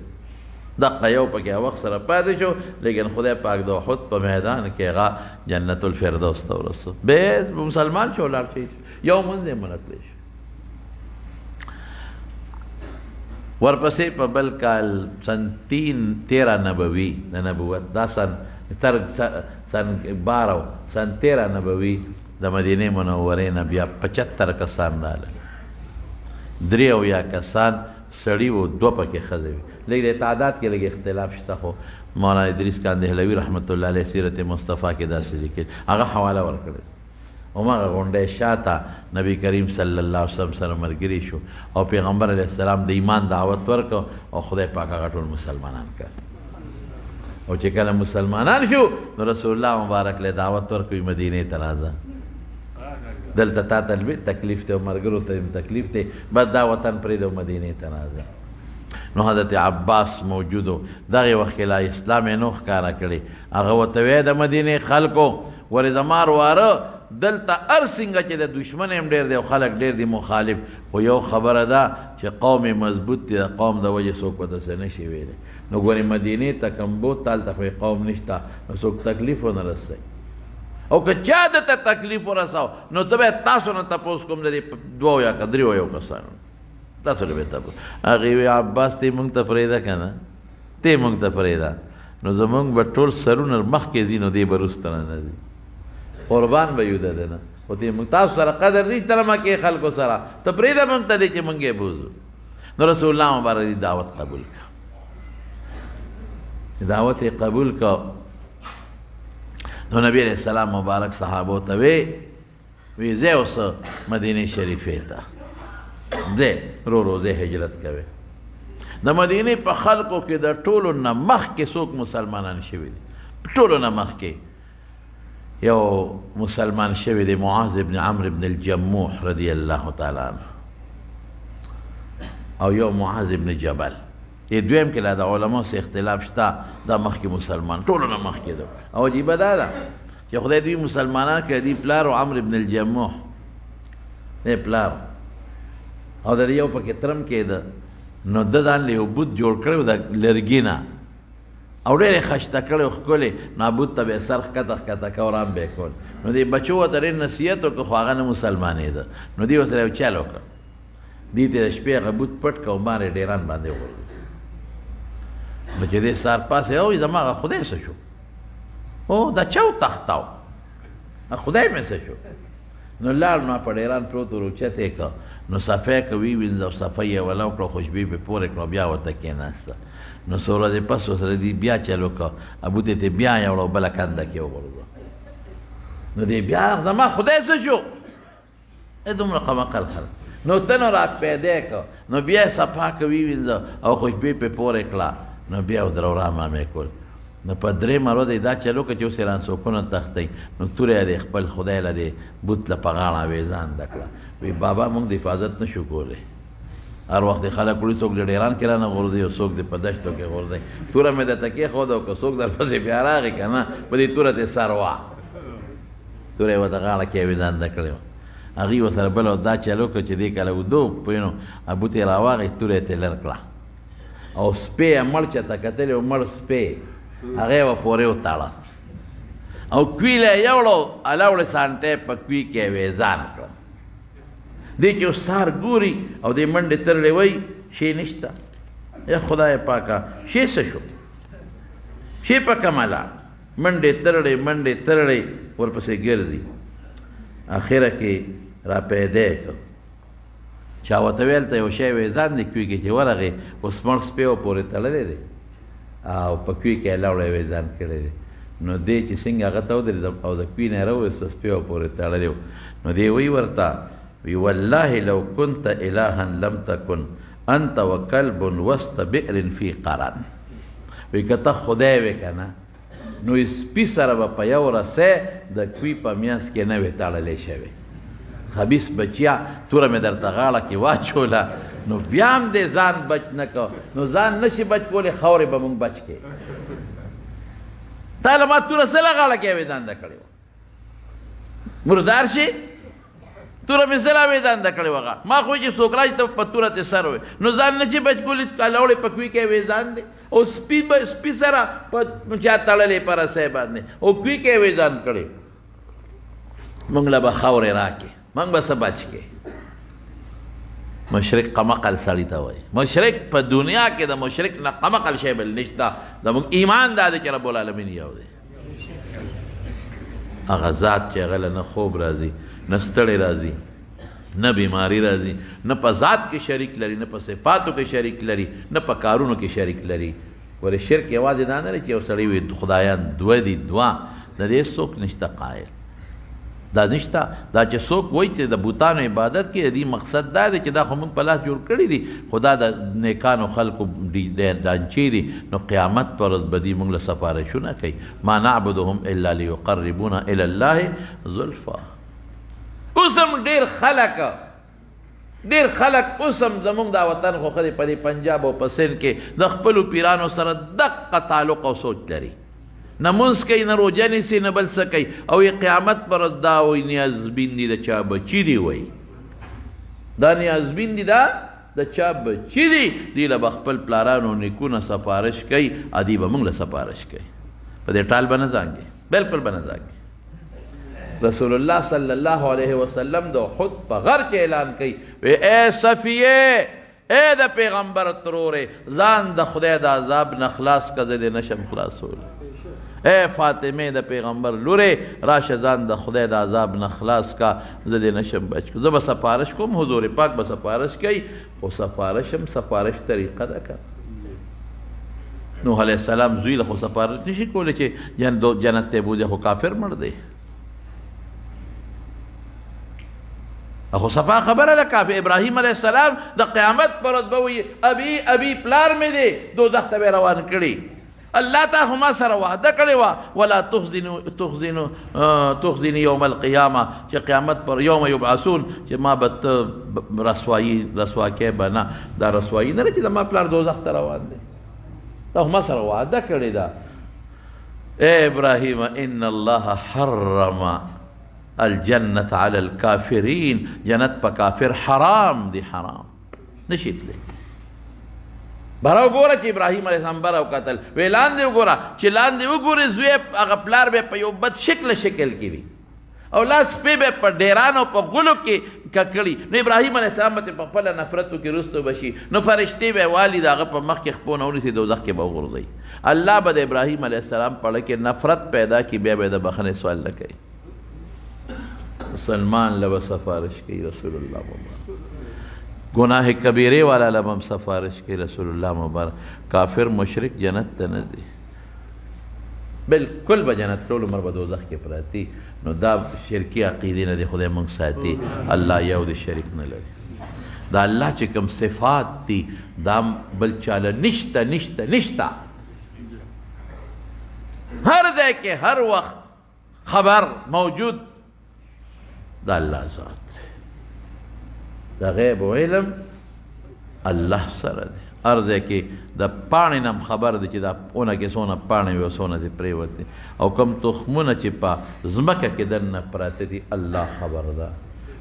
دقه یو پکې وخت سره پاتې شو لیکن خدای پاک د احد په میدان کې هغه جنت الفردوس ته ورسو به مسلمان شو لاړ شي یو منځ یې منع کړی شو ورپسې په بل کال سن 13 نبوي د نبوت دا سن 12 سن 13 نبوي د مدینه منورې نه بیا 75 کسان راغلل 3 کسان سړي وو 2 پکې ښځې وي لږ د تعداد کې لږ اختلاف شته خو مولانا ادریس کاندهلوي رحمت الله علیه سیرت مصطفی کې داسې لیکي هغه حواله ورکړې هماغه غونډۍ شاته نبی کریم صلی الله علیه وسلم سره ملګري شو او پیغمبر علیه السلام د ایمان دعوت ورکړ او خدای پاک هغه ټول مسلمانان کړ او چې کله مسلمانان شو نو رسول الله مبارک له دعوت ورکوي مدینې ته راځه دلته تا ته تکلیف دی او ملګرو ته تکلیف دی بس دا وطن پرېږده او مدینې ته راځه نو حضرت عباس موجود و دغې وخت کې لا اسلام یې نو ښکاره کړی هغه ورته وایي د مدینې خلکو ورې زما واره دلته هر څنګه چې د دشمن هم ډېر دی او خلک ډېر دي مخالف خو یو خبره ده چې قوم یې مضبوط دی د قوم د وجې څوک ورته څه نه شي ویلی نو ګورې مدینې ته کم بوت هلته خو قوم نشته نو څوک تکلیف ونه رسوي او که چا دته تکلیف ورساو نو ته باید تاسو نه تپوس کوم د دې 2 یا که 3 یو کسانو تاسو نه به تپوس هغې وی عباس ته یې مونږ ته پرېږده که نه ته یې مونږ ته پرېږده نو زمونږ به ټول سرونه مخکې ځي نو دی به وروسته نه ځي قربان به یو د ده نه خو ته تاسو سره قدر نشته ما کې خلکو سره ته پرېږده موږ ته دی چې موږ یې بوځو. نو رسول الله مبارک دی دعوت قبول کړه. دعوت یې قبول کړه نو نبی علیہ السلام مبارک صحابو ته وی ځئ اوس مدینې شریفې ته ځئ رو رو ځئ هجرت کوئ. د مدینې په خلقو کې د ټولو نه مخکې څوک مسلمانان شوي دي؟ ټولو نه مخکې یو مسلمان شوی دی معاذ ابن عمرو ابن الجموح رضی الله تعالی عنه او یو معاذ ابن جبل. دې دویم کې لا د علماء سره اختلاف شته دا مخکې مسلمان ټولو نه مخکې ده. او عجیبه دا ده چې خدای دوی مسلمانان کړي دي پلار او عمرو ابن الجموح دی پلار او د یو پکې ترم کې ده نو د ځان له یو بت جوړ کړی د لرګي نه او ډېرې خشته کړی ښکلې نو بت ته به یې سر ښکته ښکته کوه ورام به یې کول. نو دې بچو ورته ډېر نصیحت وکړه خو هغه نه مسلمانېده. نو دې ورسره یو چل وکړه دې ته د شپې هغه بت پټ کړه او باندې ډېران باندې وغورځول. نو چې دې سار پاسې او زما هغه خدای څه شو او دا چا وتښتاو خدای مې څه شو. نو لاړ نو په ډېران پروت ور اوچت یې کړه نو صفی که ویوینځه او صفی یې وله وکړه خوشبویي پرې پورې کړه بیا ورته کېناسته. نو څو ورځې پس ورسره دې بیا چل وکړه ابوتې ته بیا یې وړه بله کنده کې وغورځوه. نو دې بیا زما خدای څه شو دومره قمقل خلک. نو ته نو را پیدا کړه نو بیا یې صفا که ویوینځه او خوشبویي پرې پورې کړه نو بیا ودره ورامامې کول. نو په درېیمه ورځ یې دا چل وکړه چې اوس یې رانڅوکونه تښتئ. نو توره یې د خپل خدای له دې بت له په غاړه ویزانده کړه. وی بابا موږ د حفاظت نه شو کولی. هر وخت خلک وړي څوک د ډېران کې رانه غورځوي او څوک د په دشتو کې غورځوي. توره مې درته کېښوده او که څوک درپسې بیا راغی که نه په دې توره ته سر وه. توره یې ورته غاړه کې ویزانده کړې وه. هغوی ورسره بله دا چل وکړه چې دې کله ودو پوه نو ابوت یې راواغی توره یې ته لر کړه او سپی یې مړ چېرته کتلې و مړ سپی هغه یې به پورې وتاړه او کویله یې یوړو الاوړې سانټۍ په کوي کې یې ویزان کړه. دې چې اوس سهار ګوري او دې منډې ترړې وایي شی نشته. ای خدای پاکه شی څه شو شی په کومه لاړ منډې ترړې ورپسې ګرځي. اخره کې را پیدا یې کړ چا ورته ویل ته یو شی ویزان دی کوي کې چې ورغې اوس مړ سپی و پورې تړلی دی او په کوي کې یې لاوړی ویزان کړی دی. نو دې چې څنګه هغه ته ودرېد او د کوي نه یې راوویسته سپی و پورې تړلی و. نو دې وایي ورته وی والله لو كنت الها لم تكن انت وكلب وسط بئر في قرن. وی که ته خدای وې که نه نو سپي سره به په یو رسۍ د کوي په میانځ کې نه وې تړلی شوی. خبیث بچیا توره مې درته غاړه کې واچوله نو بیا هم دې ځان بچ نه کو. نو ځان نشي بچ کولی خاورې به مونږ بچ کې. تا له ما توره سله غاړه کې وېځانده کړې وه مردار شي توره مې سره وېځانده کړې وه ما خو چې څوک راشي ته په توره ته سر وې نو ځان نشي بچ کولی کلاوړې په کوي کې وېځان دی او سپي سره په چا تړلې په رسۍ باندې او کوي کې وېځان کړې. مونږ له به خاورې راکې مونږ به څه بچ کې. مشرک قمقل سړي ته وایي. مشرک په دنیا کې د مشرک نه قمقل شی بل نشته. زموږ ایمان دا دی چې رب العالمین یو دی. هغه ذات چې هغه له نه خوب راځي نه ستړی راځي نه بیماری راځي نه په ذات کې شریک لري نه په صفاتو کې شریک لري نه په کارونو کې شریک لري. ولې شرک یوازې دا نه لري چې یو سړی وي خدایان دوه دي دوه د دې څوک نشته قایل. دا نشته دا چې څوک وایي چې د بوتانو عبادت کې د دې مقصد دا دی چې دا خو موږ په لاس جوړ کړي دي خدا د نیکانو خلکو ډانچې دي نو قیامت پر ورځ به دې موږ له سفارشونه کوي. ما نعبدهم الا لیقربونا الی الله زلفا. اوس هم ډېر خلک اوس هم زموږ دا وطن خو خدای په دې پنجاب او په سند کې د خپلو پیرانو سره دقه تعلق او سوچ لري. نه مونځ کوي نه روژه نیسي نه بل څه کوي او یې قیامت پر ورځ دا وایي نیازبین دي د چا بچي دي وایي دا نیازبین دي دا د چا بچي دي دوی له به خپل پلارانو نیکونه سفارش کوي ادي به موږ له سفارش کوي. په دې ټال به نه ځانګي بالکل به نه ځانګي. رسول الله صلی الله علیه وسلم د احد په غر کې اعلان کوي وی اے صفیه اے د پیغمبر ترورې ځان د خدای د عذاب نه خلاص که زه دې نشم خلاصولی. اے فاطمه د پیغمبر لورې راشه ځان د خدای د عذاب نه خلاص کا، زه دې نشم بچ کو. زه به سفارش کوم، حضور پاک به سفارش کوي، خو سفارش هم سفارش طریقه ده که نوح علیہ السلام زوی له خو سفارش نشي کولی چې جنت ته بوځي، خو کافر مړ دی. خو صفا خبره ده کافر. ابراهیم علیہ السلام د قیامت پر ورځ به وایي ابي ابي پلار مې دی دوزخ ته به روان کړي. الله ته هم سره وعده کړې وه ولا تخزني یوم القیامه، چې قیامت پر یوم یبعثون چې ما به ته رسوا کې به نه. دا رسوایي نه ده چې زما پلار دوزخ ته روان دی، دا هم سره وعده کړې ده. اے ابراهیم ان الله حرم الجنة على الكافرين، جنت پا کافر حرام دی، حرام نشیت لی. براو گورا چی ابراہیم علیہ السلام براو قتل وی لاندے گورا چی لاندے گورا زوی اگا پلار بے پا یو بد شکل کی بھی او لاس پی بے پا ڈیرانو پا غلو کی ککڑی. نو ابراہیم علیہ السلام بے پا پلا نفرتو کی رستو بشی، نو فرشتی بے والد آگا پا مخ کی خپونا اونی سی دوزخ کے با غردی. اللہ بد ابراہیم علیہ السلام پڑھ کے نفرت پیدا کی بے بے دا بخنے سوال لکئی. مسلمان لبا سفارش کی رسول اللہ مبارک، گناہ کبیرے والا لبا سفارش کی رسول اللہ مبارک. کافر مشرک جنت تنزی بالکل با جنت رول عمر با دوزخ کے پراتی. نو دا شرکی عقیدی ندی خدای منگ ساتی، اللہ یو دی شرک نلری. دا اللہ چکم صفات تی دا بل چالا نشتا نشتا نشتا. ہر دے کے ہر وقت خبر موجود دا اللہ ذات ہے. دا غیب و علم اللہ سر دے. عرض ہے کہ دا پانی نم خبر دے چی دا اونا کے سونا پانی وی سونا دے پریوت دے، او کم تخمونا چی پا زمکہ کے دن پراتے دی اللہ خبر دا.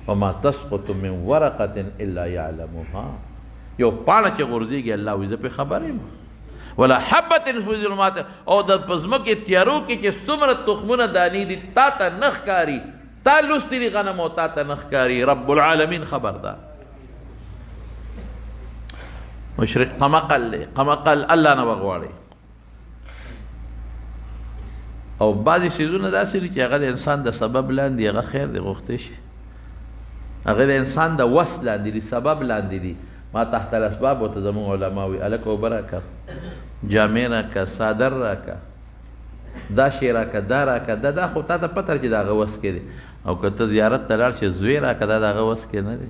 وما تسقط من ورقت الا یعلمها، یو پانا چی غرزی گی اللہ ویزا پہ خبریم ولا حبت فی ظلمات، او دا پزمکی تیارو کی چی سمرت تخمونا دانی دی تا تا نخکاری، تا لستی لی غنم و تا تا نخکاری. رب العالمین خبردار. مشرق قمقل لے، قمقل اللہ نبغواری. او بعضی چیزونه داسې دي چې هغه د انسان د سبب لاندې هغه خیر دی غوښتی شي، هغه د انسان د وس لاندې دي، سبب لاندې دي. ما تحت الاسباب ورته زموږ علما وي هلکه اوبه راکړه، جامې راکړه، صادر راکړه، دا شی راکړه، دا راکړه، دا خو تا ته پته چې د هغه وس کې دی. او که ته زیارت ته لاړ شې زوی راکړه، دا د هغه وس کې نه دی.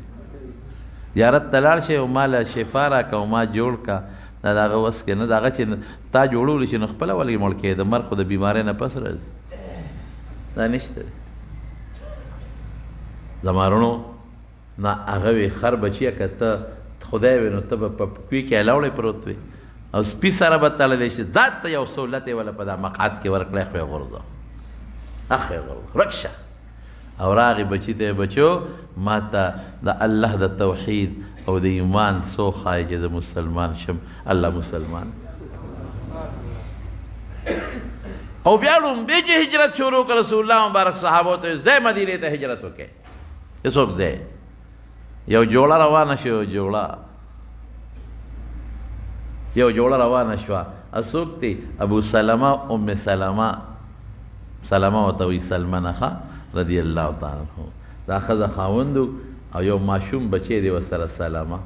زیارت ته لاړ شې او ما له شفا راکړه او ما جوړ کړه، دا د هغه وس کې نه. د هغه چې تا جوړولی شي نو خپله ولې مړ کېده، مرګ خو د بیمارۍ نه پس راځي، دا نشته دی. زما رڼو نه هغه وي خر بچیه که ته خدای وي نو ته به په کوی کې الاوړی پروت وي او سپي سره به تړلی شي، ذات ته یو سهولت یې وله په دا مقعد کې ورکړی، خو یې غورځه، اخ یې غورځه ورک شه. او راغی بچی ته بچو ما ته د الله د توحید او د ایمان سو خای چې د مسلمان شم. الله مسلمان. او بیا لومبی چې هجرت شروع کړ رسول الله مبارک صحابو ته ځای مدینې ته هجرت وکړي. هېڅوک ځای یو جوړه روانه شو، یو جوړه روانه شوه. څوک دی؟ ابو سلمه ام سلمه، سلمه ورته وایي سلمنه ښه رضی الله تعالی عنه. دا ښځه خاوندو او یو ماشوم بچی دی ورسره سلمه.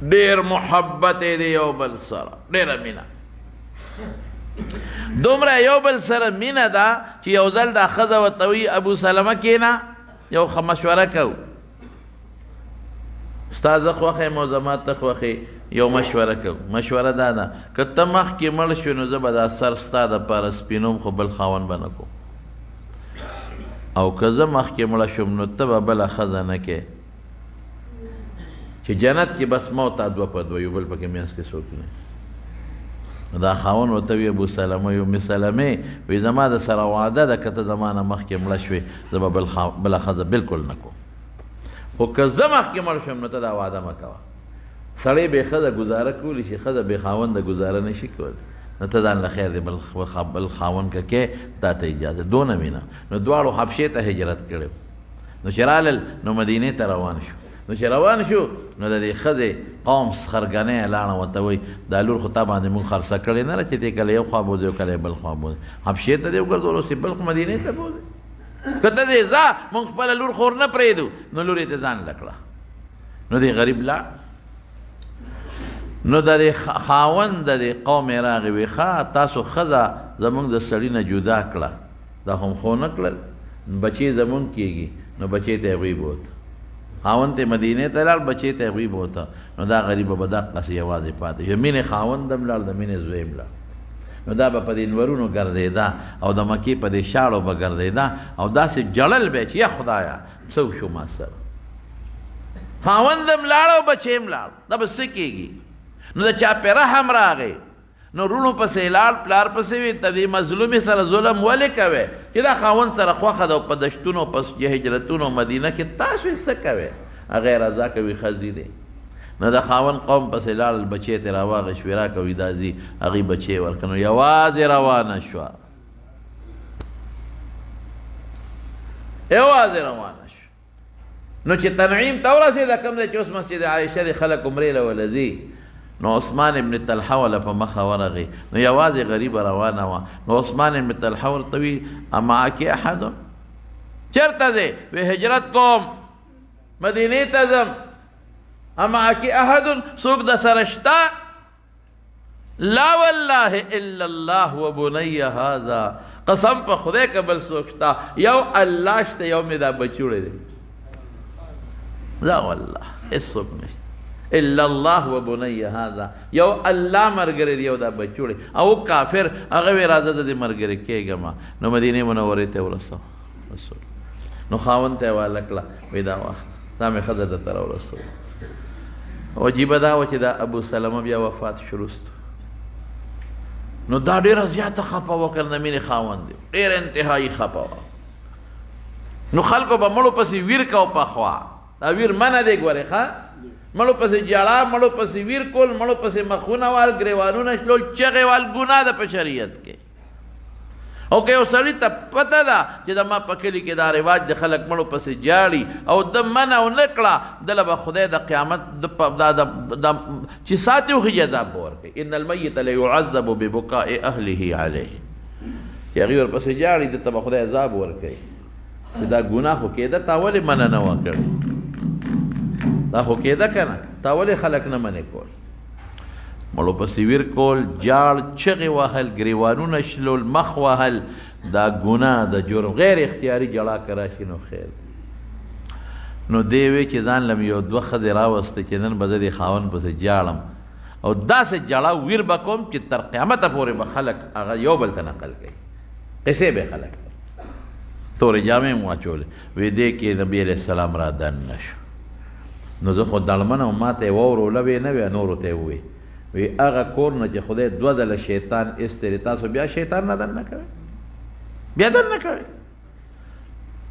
ډېر محبت یې دی یو بل سره، ډېره مینه. دومره یو بل سره مینه ده چې یو ځل دا ښځه ورته وایي ابو سلمه کښېنه یو ښه مشوره کوو، ستا زه خوښ یم او زما ته خوښ یې، یو مشوره کوو. مشوره دا ده که ته مخکې مړ شوې نو زه به دا سر ستا دپاره سپینوم خو بل خاوند به نه کوم، او که زه مخکې مړه شوم نو ته به بله ښځه نه کې چې جنت کې بس ما او تا دوه په دوه، یو بل پکې منځ کې څوک نه. نو دا خاوند ورته وي ابو سلمه یو ام سلمې وایي زما د سره وعده ده که ته زما نه مخکې مړه شوې زه به بله ښځه بلکل نه کوم، خو که زه مخکې مړ شم نو ته دا وعده مه کوه. سړی بې ښځه ګزاره کولی شي، ښځه بې خاونده ګزاره نه شي کولی. نو ته ځان له خیر دی بل خاوند که کې تا ته اجازه. دونه مینه. نو دواړو حبشې ته هجرت کړی. نو چې رالل نو مدینې ته روان شو. نو چې روان شو نو د دې ښځې قوم خرګنۍ لاړه ورته وایي دا لور خو تا باندې مونږ خرڅه کړې نه ده چې دی کله یو خوا بوځي او کله بل خوا بوځي حبشې ته دې وګرځولو اوس یې بلخ مدینې ته بوځي که ته دې ځه مونږ خپله لور خور نه پرېږدو نو لور یې ته ځان له کړه نو دې غریب لاړ نو د دې خاوند د دې قوم یې راغی وی ښه تاسو ښځه زمونږ د سړي نه جدا کړه دا هم خو نه کړل بچې زمونږ کېږي نو بچې ته هغوی بوت خاوند ته مدینې ته لاړ بچې ته هغوی بوته نو دا غریبه به دقسې یوازې پاتې شو مینې خاوند هم لاړ د مینې زوی هم لاړ نو دا به په دې نورونو ګرځېده او د مکې په دې شاړو به ګرځېده او داسې جړل به چې یا خدایه څه وشو ما سره خاوند هم لاړ او بچې هم لاړ دا به څه کېږي نو د چا پې رحم راغی نو رونو پسې لاړ پلار پسې وي ته دې مظلومې سره ظلم ولې کوې چې دا خاوند سره خوښه ده په دشتونو په هجرتونو مدینه کې تاسو یې څه کوې هغه رضا کوي ښځې دی نو د خاوند قوم پسې لاړل بچې ترې راواغې شوې راکوي دا ځي هغې بچې ورکړه نو یوازې روانه شوه یوازې روانه شوه نو چې تنعیم ته ورسېده کوم دی چې اوس مسجد عایشه دی خلک عمرې له وله ځي نو عثمان ابن طلحه ولا په مخه ورغی نو یوازې غریبه روانه وه نو عثمان ابن طلحه ورته وي امعک احد چېرته ځې وی هجرت کوم مدینې ته ځم امعک احد څوک د سره شته لا والله الا الله وبنی هذا قسم په خدای که بل څوک شته یو الله شته یو مې دا بچوړی دی لا والله هېڅوک نشته الا الله وبني هذا یو الله مرګري دی او دا بچوړي او کافر هغه وی راځه د مرګري کېګما نو مدینه منورې ته ورسو رسول نو خاوند ته والکلا وی دا وخت دا مې خدای ته تر ورسو واجب دا و چې دا ابو سلمہ بیا وفات شروست نو دا ډیره زیاته خپه وکړ نه مینه خاوند ډیر انتهایی خپه نو خلکو به مړو پسې ویر کو په خوا دا ویر منه دی ګوره ښا مړو پسې جاړه مړو پسې ویر کول مړو پسې مخونه وال ګریوانونه شلول چغې وال ګناه ده په شریعت کې او که یو سړي ته پته ده چې د ما په کلي کې دا رواج د خلک مړو پسې جاړي او د منع ونه کړه دله به خدای د قیامت چې ساتي خو جزا به ورکوي ان المیت لیعذب ببکاء اهله علیه چې هغې ورپسې جاړي دته به خدای عذاب ورکوي چې دا ګناه خو کېده تا ولې منع نه وه کړې دا خو کېده که نه تا ولې خلک نه منې کول مړو پسې ویر کول جاړ چغې وهل ګریوانونه شلول مخ وهل دا ګناه د جرم غیر اختیاري جړا که راشي نو خیر نو دی وی چې ځان لم یو دوه ښځې راوسته چې نن به زه دې خاوند پسې جاړم او داسې جړا ویر به کوم چې تر قیامته پورې به خلک هغه یو بل ته نقل کوي قصې به خلک تورې جامې مو اچولې وی دې کې نبي علیه السلام را دننه شو نو زه خو دړمنه وم ما ته یې واوروله وې نه وې نورو ته یې ووې وی هغه کور نه چې خدای دوه ځله شیطان ایستلی تاسو بیا شیطان نه دننه کوئ بیا دننه کوئ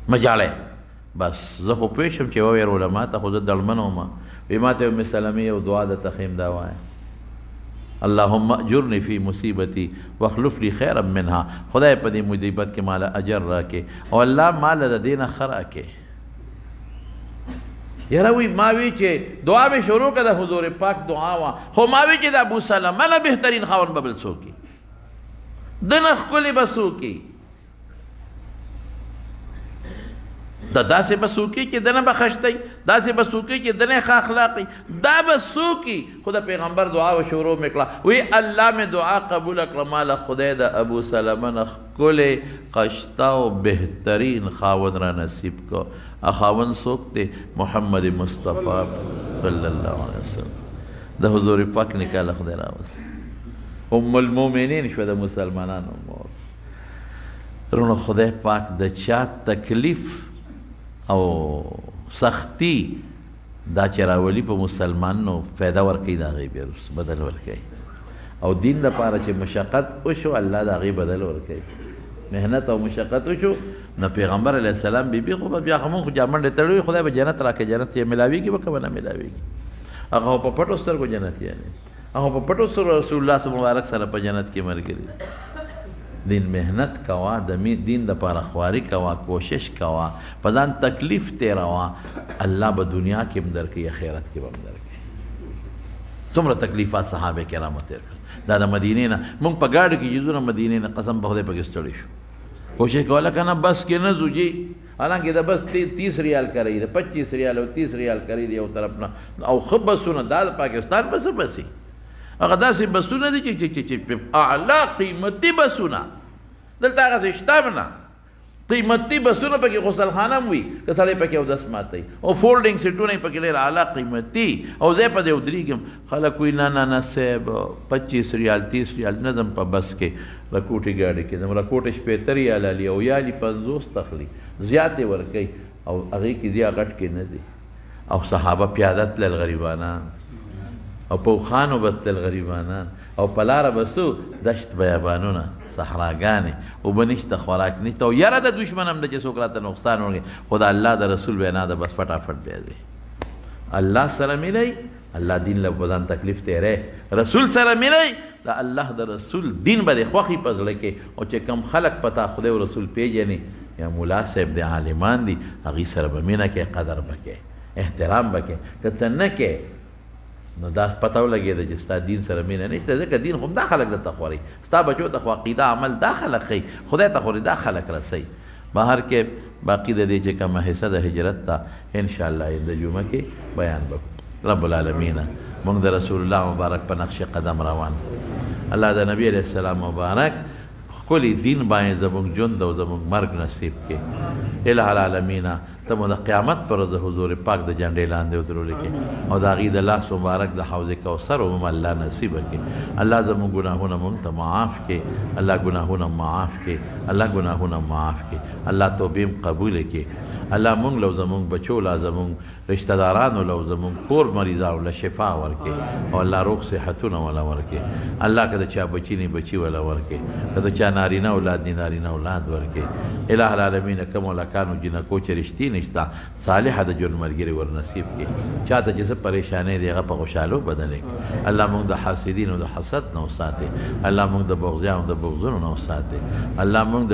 مه جاړئ بس زه خو پوه شم چې وویروله ما ته خو زه دړمنه وم وی ما ته ام سلمې یو دعا درته ښیم دا وایه اللهم اجرني في مصیبتي واخلف لي خيرا منها خدای په دې مصیبت کې مال اجر راکې او الله مال د دې نه ښه راکې یاره وی ما وی چې دعا به شروع کړه د حضور پاک دعا وه خو ما وی چې د ابو سلمه نه بهترین خاوند به بل څوک وي ده نه ښکلې به څوک وي دا داسې به څوک وي چې ده نه به خشتی داسې به څوک وي چې ده نه ښه اخلاق وي دا به څوک وي خو د پیغمبر دعا و شروع مې کړه وی الله مې دعا قبوله کړه ماله خدای د ابو سلمه نه ښکلې قشته او بهترین خاوند را نصیب کو خاوند څوک دی محمد مصطفی صلی الله علیه وسلم د حضور پاک نکاله خدای راوست ام المؤمنین شوه د مسلمانانو مور رونو خدای پاک د چا تکلیف او سختی دا چې راولي په مسلمانانو فایده ورکوي د هغې بیا بدل ورکوي او دین دپاره چې مشقت وشو الله د هغې بدل ورکوي محنت او مشقت وشو نو پیغمبر علیه السلام بی بی خو به بیا خمون خو جامنډې تړوي خدای به جنت راکړي جنت یې ملاویږي به که به نه ملاویږي هغه په پټو سترګو جنت یعنې هغه په پټو سترګو رسول الله صلی مبارک سره په جنت کې ملګري دین محنت کوا د دین د پاره خواري کوا کوشش کوا په ځان تکلیف تیروا الله به دنیا کې هم درکوي آخرت کې به هم درکوي څومره تکلیفات صحابه کرامو تیر کړل دا د مدینې نه موږ په ګاډي کې چې ځو نه مدینې نه قسم په خدای پکې ستړي شو کوشش کوله که نه بس کې نه ځو جي حالانکه دا بس 30 ریال کری دا 25 ریال او 30 ریال کری دی یو طرف نه او ښه بسونه دا د پاکستان بس بسي هغه داسې بسونه دي چې اعلی قیمتي بسونه دلته هغه شته نه قیمتي بسونه پکې غسلخانه هم وي که سړی پکې اودس ماتوي او فولډینګ سیټونه پکې ډېر اعلی قیمتي او زه په دې ودرېږم خلک وایي نه صاحب 25 ریال 30 ریال نه ځم په بس کې رکوټي ګاډي کې ځم رکوټ 75 ریال علي او یا 50 تخلي زیاتې ورکوي او هغې کې دي غټ کې نه دي او صحابه پیاده تلل غریبانان او پوخانو به تلل غریبانان او په لاره به څو دشت بیابانونه صحراګانې اوبه نشته خوراک نشته او یاره د دشمن هم ده چې څوک راته نقصان ورکړي خو د الله د رسول وینا ده بس فټافټ بیا دی الله سره ملی الله دین له په ځان تکلیف تیری رسول سره ملی د الله د رسول دین به د خوښي په زړه کې او چې کم خلک پتا خدای او رسول پیژني یا مولا صاحب د عالمان دي هغې سره به مینه کې قدر به کې احترام به کې که ته نه کې نو دا پته ولګېده چې ستا دین سره مینه نشته ځکه دین خو دا خلک درته خوري ستا بچو ته خو عقیده عمل دا خلک ښیي خدای ته خوري دا خلک رسوي بهر کې باقي د دې چې کومه حصه د هجرت ته انشاءالله د جمعه کې بیان به رب العالمین موږ د رسول الله مبارک په نقش قدم روان الله د نبی علیه السلام مبارک ښکلي دین باندې زموږ ژوند او زموږ مرګ نصیب کې الہ العالمین ته مو د قیامت پر د حضور پاک د جنډې لاندې ودرولې کې او د هغې د لاس مبارک د حوض کوثر هم الله نصیبه کې الله زموږ ګناهونه موږ ته معاف کې الله ګناهونه معاف کې الله ګناهونه معاف کې الله توبې هم قبوله کې الله موږ له زموږ بچو لا زموږ رشته دارانو له زموږ کور مریضانو له شفا ورکې او الله روغ صحتونه ولا ورکې الله که د چا بچي نه بچي ولا ورکې که د چا نارینه اولاد نه نارینه اولاد ورکې الہ العالمین کوم هلکانو جنکو چې رشتې نشته صالحه د ژوند ملګري ور نصیب کړي چاته چې څه پریشانۍ دی هغه په خوشحالو بدلې کړي الله موږ د حاسدینو د حسد نه وساتي الله موږ د بغضیانو د بغضونو نه وساتي الله موږ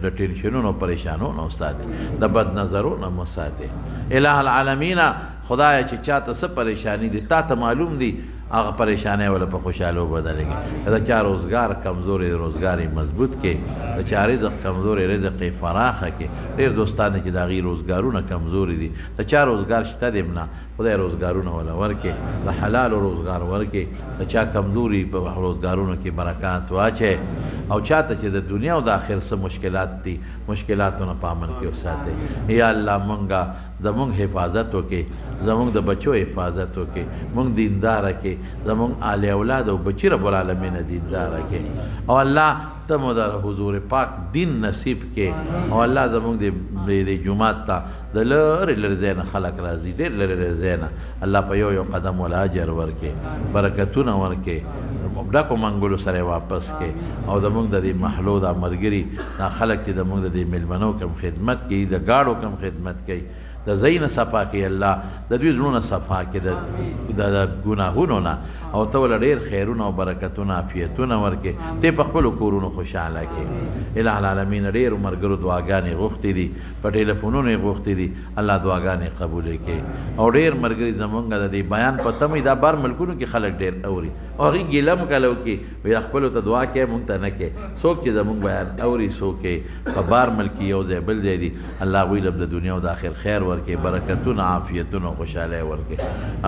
د ټینشنونو پریشانو نه وساتي د بد نظرو نه وساتي الہ العالمین خدای چې چاته څه پریشانی دي تا ته معلوم دي هغه پریشانی ولا په خوشحالو بدلېږي دا چا روزګار کمزوري روزګاري مضبوط کې دا چا رزق کمزوري رزق فراخه کې ډېر دوستان چې د هغې روزګارونه کمزوري دي دا چا روزګار شته دی نه خدای روزګارونه ولا ورکې د حلالو روزګار ورکې د چا کمزوري په روزګارونو کې برکات واچي او چاته چې د دنیا او د آخر څه مشکلات دي مشکلاتونه په امن کې وساتي یا الله مونږه زمونږ حفاظت وکې زمونږ د بچو حفاظت وکې مونږ دینداره کې زمونږ آل اولاد او بچی رب العالمین دینداره کې او الله ته مو د حضور پاک دین نصیب کې او الله زمونږ د جومات ته د لرې لرې ځای نه خلک راځي ډېر لرې لرې ځای نه الله په یو قدم ولا اجر ورکې برکتونه ورکې ډکو منګلو سره واپس کې او زمونږ د دې محلو دا ملګري دا خلک چې زمونږ د دې میلمنو کم خدمت کوي د ګاډو کم خدمت کوي د زین صفا کې الله د دوی زړونه صفا کې د ګناهونو نه او ته ول ډېر خیرونه او برکتونه عافیتونه ورکې ته په خپل کورونو خوشاله کې الہ العالمین ډېر مرګرو دعاګانې غوښتې دي په ټلیفونونو غوښتې دي الله دعاګانې قبول کړي او ډېر مرګري زمونږ د دې بیان په تمې دا بار ملکونو کې خلک ډېر اوري او هغې ګیلم کلو کې وایي خپلو ته دعا کوي مونږ ته نه کوي څوک چې زمونږ بیان اوري څوک په بار ملک یو ځای بل ځای دي الله هغوی له د دنیا او د آخر خیر ورکې برکتونه عافیتونه خوشحالی ورکې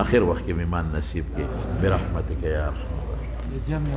آخر وخت کې ایمان نصیب کړي برحمتک یا ارحم